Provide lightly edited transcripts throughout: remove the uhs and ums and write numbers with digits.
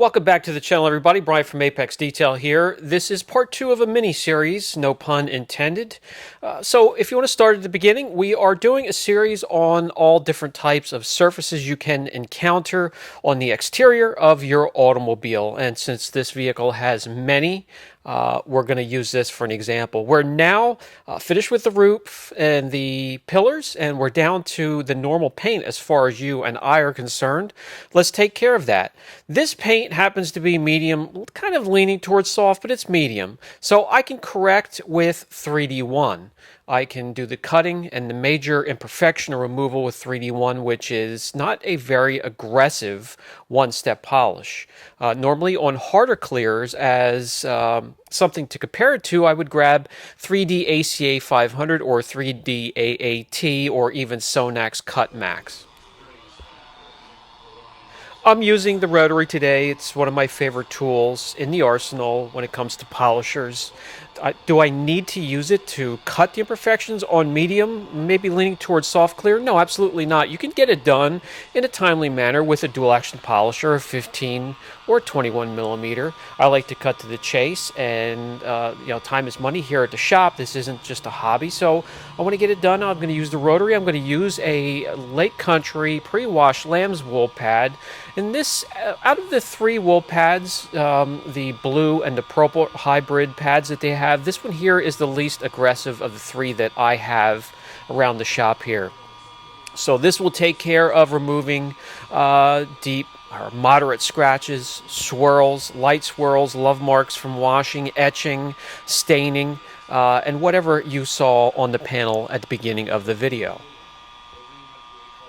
Welcome back to the channel, everybody. Brian from Apex Detail here. This is part 2 of a mini-series, no pun intended. So if you want to start at the beginning, we are doing a series on all different types of surfaces you can encounter on the exterior of your automobile. And since this vehicle has many, we're going to use this for an example. We're now finished with the roof and the pillars, and we're down to the normal paint as far as you and I are concerned. Let's take care of that. This paint happens to be medium, kind of leaning towards soft, but it's medium. So I can correct with 3D1. I can do the cutting and the major imperfection removal with 3D1, which is not a very aggressive one-step polish. Normally on harder clears, as something to compare it to, I would grab 3D ACA 500 or 3D AAT or even Sonax Cut Max. I'm using the rotary today. It's one of my favorite tools in the arsenal when it comes to polishers. Do I need to use it to cut the imperfections on medium, maybe leaning towards soft clear? No, absolutely not. You can get it done in a timely manner with a dual action polisher of 15 or 21 millimeter. I like to cut to the chase, and time is money here at the shop. This isn't just a hobby, so I want to get it done. I'm going to use the rotary. I'm going to use a Lake Country pre-washed lamb's wool pad. And this, out of the 3 wool pads, the blue and the purple hybrid pads that they have, this one here is the least aggressive of the 3 that I have around the shop here. So this will take care of removing deep or moderate scratches, swirls, light swirls, love marks from washing, etching, staining, and whatever you saw on the panel at the beginning of the video.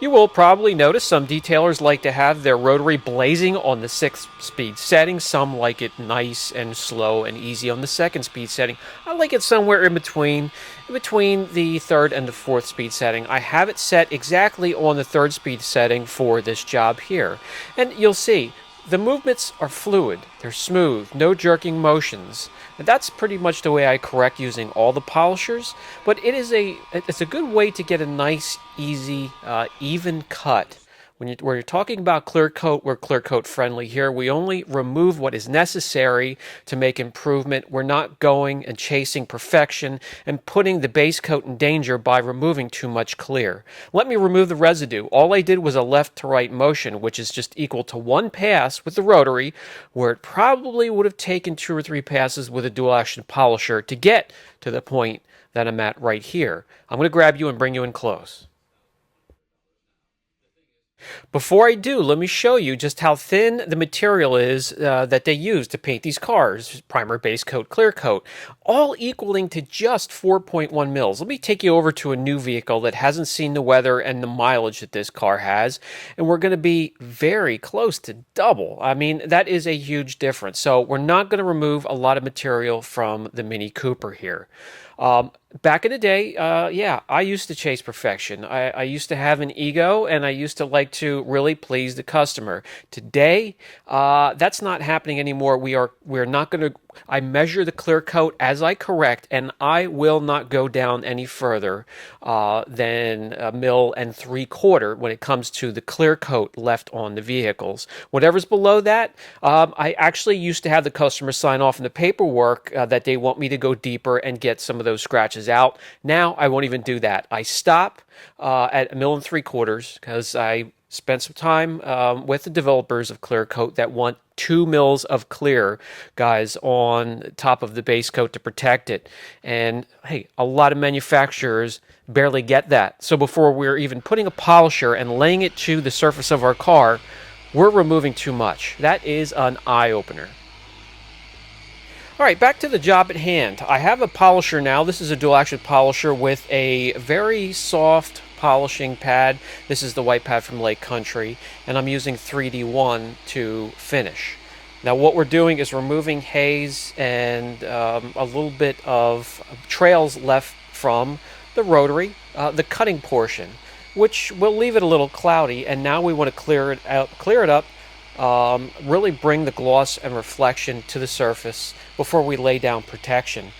You will probably notice some detailers like to have their rotary blazing on the 6th speed setting. Some like it nice and slow and easy on the 2nd speed setting. I like it somewhere in between the 3rd and the 4th speed setting. I have it set exactly on the 3rd speed setting for this job here. And you'll see, the movements are fluid, they're smooth, no jerking motions. And that's pretty much the way I correct using all the polishers, but it's a good way to get a nice, easy, even cut. When you're talking about clear coat, we're clear coat friendly here. We only remove what is necessary to make improvement. We're not going and chasing perfection and putting the base coat in danger by removing too much clear. Let me remove the residue. All I did was a left to right motion, which is just equal to 1 pass with the rotary, where it probably would have taken 2 or 3 passes with a dual action polisher to get to the point that I'm at right here. I'm going to grab you and bring you in close. Before I do, let me show you just how thin the material is that they use to paint these cars. Primer, base coat, clear coat, all equaling to just 4.1 mils. Let me take you over to a new vehicle that hasn't seen the weather and the mileage that this car has, and we're going to be very close to double. I mean, that is a huge difference. So we're not going to remove a lot of material from the Mini Cooper here. Back in the day, yeah, I used to chase perfection. I used to have an ego, and I used to like to really please the customer. Today, that's not happening anymore. We're not going to. I measure the clear coat as I correct, and I will not go down any further than 1.75 mil when it comes to the clear coat left on the vehicles. Whatever's below that, I actually used to have the customer sign off in the paperwork that they want me to go deeper and get some of those scratches out. Now I won't even do that. I stop at 1.75 mils because I spent some time with the developers of clear coat that want 2 mils of clear, guys, on top of the base coat to protect it. And hey, a lot of manufacturers barely get that. So before we're even putting a polisher and laying it to the surface of our car, we're removing too much. That is an eye-opener. All right, back to the job at hand. I have a polisher now. This is a dual action polisher with a very soft polishing pad. This is the white pad from Lake Country, and I'm using 3D1 to finish. Now what we're doing is removing haze and a little bit of trails left from the rotary, the cutting portion, which will leave it a little cloudy, and now we want to clear it up, really bring the gloss and reflection to the surface before we lay down protection.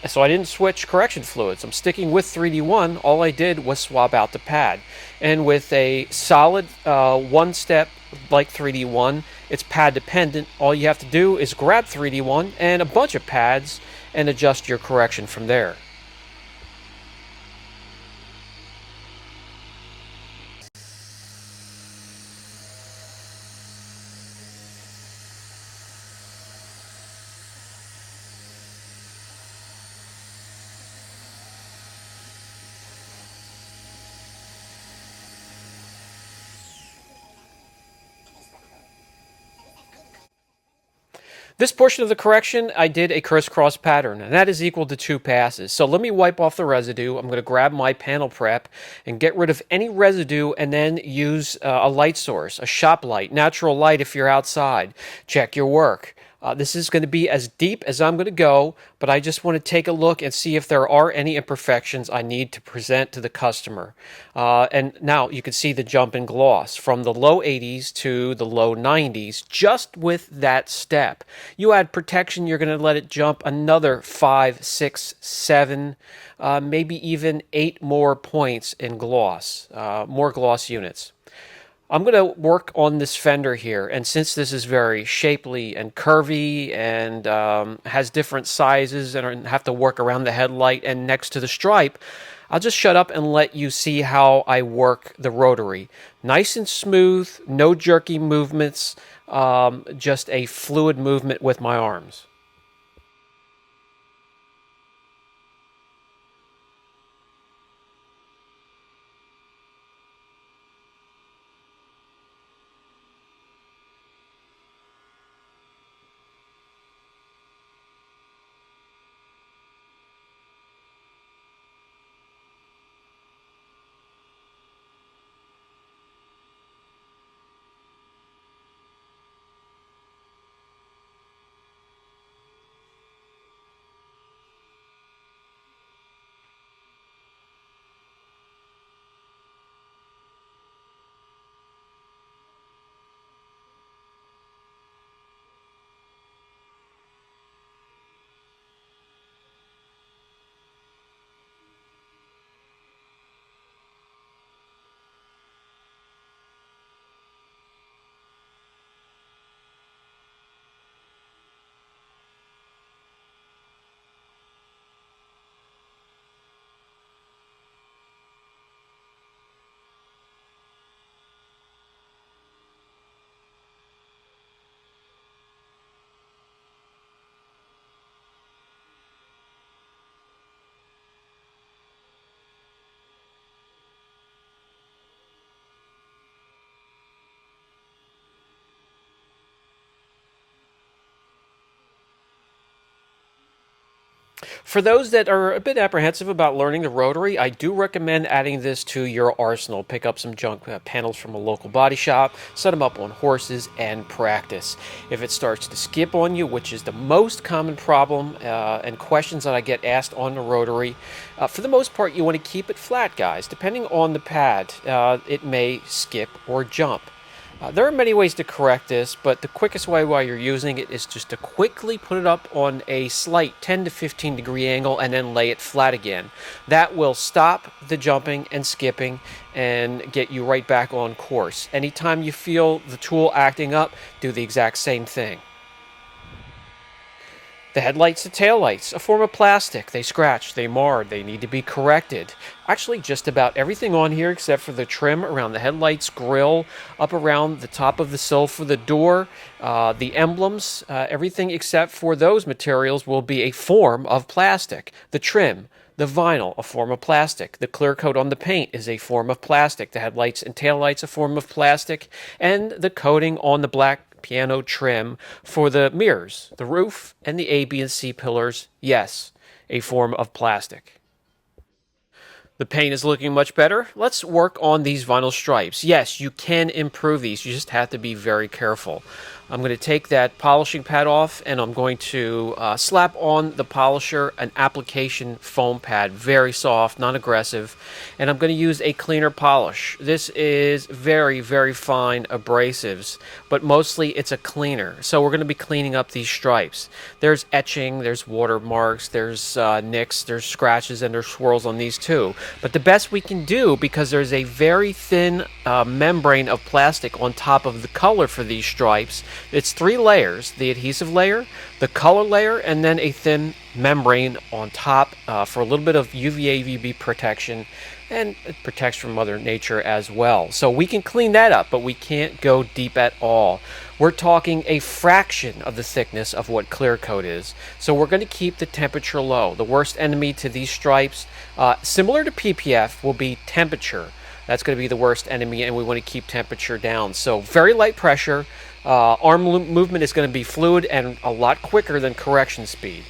So I didn't switch correction fluids. I'm sticking with 3D1. All I did was swap out the pad. And with a solid one-step like 3D1. It's pad dependent. All you have to do is grab 3D1 and a bunch of pads and adjust your correction from there. This portion of the correction, I did a crisscross pattern, and that is equal to 2 passes. So let me wipe off the residue. I'm going to grab my panel prep and get rid of any residue, and then use a light source, a shop light, natural light if you're outside. Check your work. This is going to be as deep as I'm going to go, but I just want to take a look and see if there are any imperfections I need to present to the customer. And now you can see the jump in gloss from the low 80s to the low 90s just with that step. You add protection, you're going to let it jump another 5, 6, 7, maybe even 8 more points in gloss, more gloss units. I'm going to work on this fender here, and since this is very shapely and curvy and has different sizes and have to work around the headlight and next to the stripe, I'll just shut up and let you see how I work the rotary. Nice and smooth, no jerky movements, just a fluid movement with my arms. For those that are a bit apprehensive about learning the rotary, I do recommend adding this to your arsenal. Pick up some junk panels from a local body shop, set them up on horses, and practice. If it starts to skip on you, which is the most common problem and questions that I get asked on the rotary, for the most part, you want to keep it flat, guys. Depending on the pad, it may skip or jump. There are many ways to correct this, but the quickest way while you're using it is just to quickly put it up on a slight 10 to 15 degree angle and then lay it flat again. That will stop the jumping and skipping and get you right back on course. Anytime you feel the tool acting up, do the exact same thing. The headlights and taillights, a form of plastic. They scratch, they marred, they need to be corrected. Actually, just about everything on here except for the trim around the headlights, grill, up around the top of the sill for the door, the emblems, everything except for those materials will be a form of plastic. The trim, the vinyl, a form of plastic. The clear coat on the paint is a form of plastic. The headlights and taillights, a form of plastic. And the coating on the black piano trim for the mirrors, the roof, and the A, B, and C pillars, yes, a form of plastic. The paint is looking much better. Let's work on these vinyl stripes. Yes, you can improve these. You just have to be very careful. I'm going to take that polishing pad off, and I'm going to slap on the polisher an application foam pad, very soft, non-aggressive, and I'm going to use a cleaner polish. This is very, very fine abrasives, but mostly it's a cleaner. So we're going to be cleaning up these stripes. There's etching, there's watermarks, there's nicks, there's scratches, and there's swirls on these too. But the best we can do, because there's a very thin membrane of plastic on top of the color for these stripes, it's 3 layers: the adhesive layer, the color layer, and then a thin membrane on top for a little bit of UVA UVB protection, and it protects from Mother Nature as well. So we can clean that up, but we can't go deep at all. We're talking a fraction of the thickness of what clear coat is. So we're going to keep the temperature low. The worst enemy to these stripes, similar to PPF, will be temperature. That's going to be the worst enemy, and we want to keep temperature down. So very light pressure. Arm movement is going to be fluid and a lot quicker than correction speed.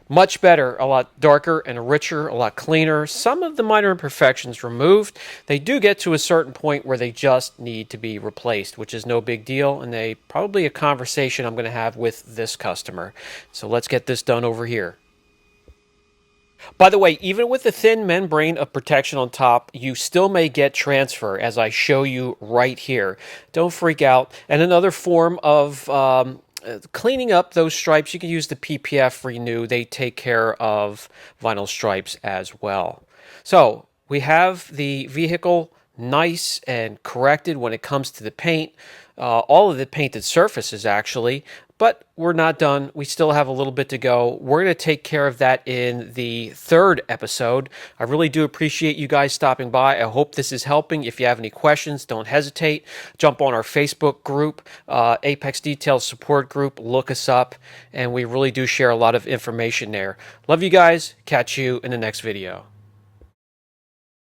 Much better, a lot darker and richer, a lot cleaner. Some of the minor imperfections removed. They do get to a certain point where they just need to be replaced, which is no big deal, and they probably a conversation I'm going to have with this customer. So let's get this done over here. By the way, even with the thin membrane of protection on top, you still may get transfer, as I show you right here. Don't freak out. And another form of cleaning up those stripes, you can use the PPF Renew. They take care of vinyl stripes as well. So we have the vehicle nice and corrected when it comes to the paint. All of the painted surfaces, actually. But we're not done. We still have a little bit to go. We're going to take care of that in the 3rd episode. I really do appreciate you guys stopping by. I hope this is helping. If you have any questions, don't hesitate. Jump on our Facebook group, Apex Details Support Group. Look us up, and we really do share a lot of information there. Love you guys. Catch you in the next video.